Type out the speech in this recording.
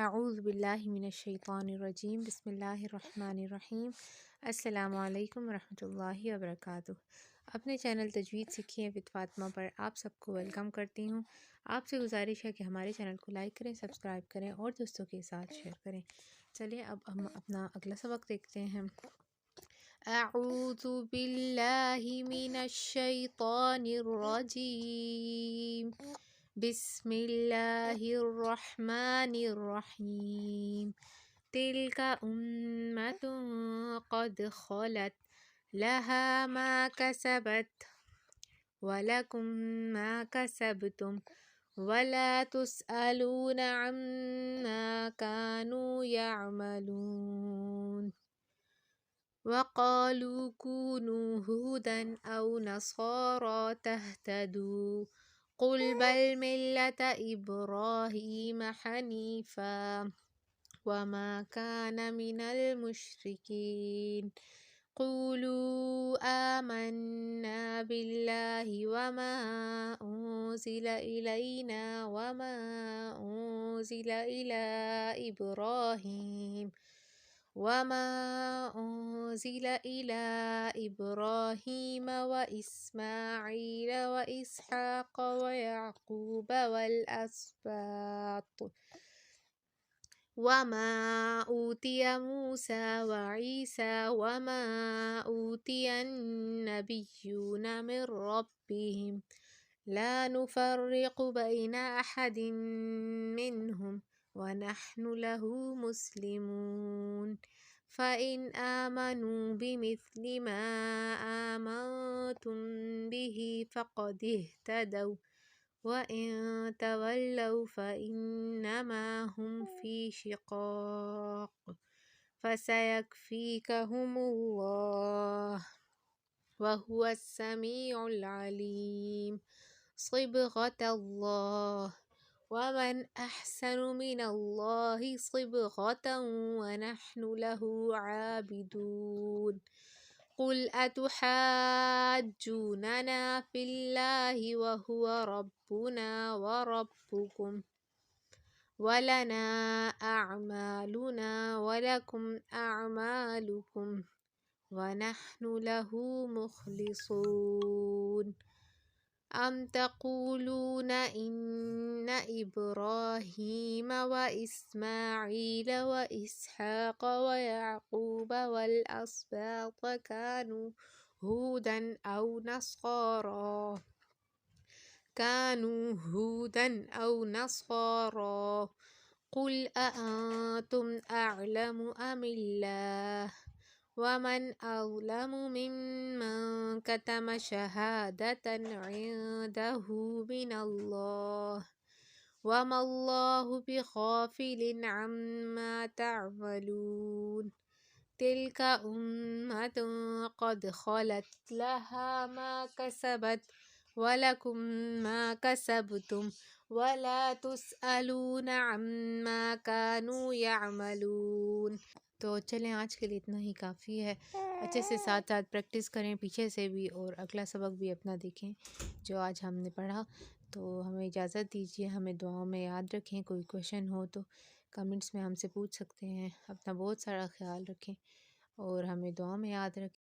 اعوذ باللہ من الشیطان الرجیم بسم اللہ الرحمن الرحیم السلام علیکم ورحمۃ اللہ وبرکاتہ۔ اپنے چینل تجوید سیکھیں وت فاطمہ پر آپ سب کو ویلکم کرتی ہوں۔ آپ سے گزارش ہے کہ ہمارے چینل کو لائک کریں، سبسکرائب کریں اور دوستوں کے ساتھ شیئر کریں۔ چلیے اب ہم اپنا اگلا سبق دیکھتے ہیں۔ اعوذ باللہ من الشیطان الرجیم بسم اللہ الرحمن الرحیم۔ تلک امۃ قد خلت لها ما کسبت ولکم ما کسبتم ولا تسألون عما كانوا يعملون۔ وقالوا كونوا هودا أو نصارى تهتدوا قل بل ملة إبراهيم حنيفا وما كان من المشركين۔ قولوا آمنا بالله وما أنزل إلينا وما أنزل إلى إبراهيم وإسماعيل وإسحاق ويعقوب والأسباط وما أوتي موسى وعيسى وما أوتي النبيون من ربهم لا نفرق بين أحد منهم ونحن له مسلمون۔ فإن آمنوا بمثل ما آمنتم به فقد اهتدوا وإن تولوا فإنما هم في شقاق فسيكفيكهم الله وهو السميع العليم۔ صبغة الله ومن أحسن من الله صبغة ونحن له عابدون۔ قل أتحاجوننا في الله وهو ربنا وربكم ولنا أعمالنا ولكم أعمالكم ونحن له مخلصون۔ أم تقولون إن إبراهيم وإسماعيل وإسحاق ويعقوب والأسباط كانوا هودا أو نصارى قل أأنتم أعلم أم الله ومن أظلم ممن كتم شهادة عنده من الله وما الله بغافل عما تعملون۔ تلك أمة قد خلت لها ما كسبت ولكم ما كسبتم ولا تسألون عما كانوا يعملون۔ تو چلیں آج کے لیے اتنا ہی کافی ہے۔ اچھے سے ساتھ ساتھ پریکٹس کریں پیچھے سے بھی، اور اگلا سبق بھی اپنا دیکھیں جو آج ہم نے پڑھا۔ تو ہمیں اجازت دیجیے، ہمیں دعاؤں میں یاد رکھیں۔ کوئی کویشچن ہو تو کمنٹس میں ہم سے پوچھ سکتے ہیں۔ اپنا بہت سارا خیال رکھیں اور ہمیں دعاؤں میں یاد رکھیں۔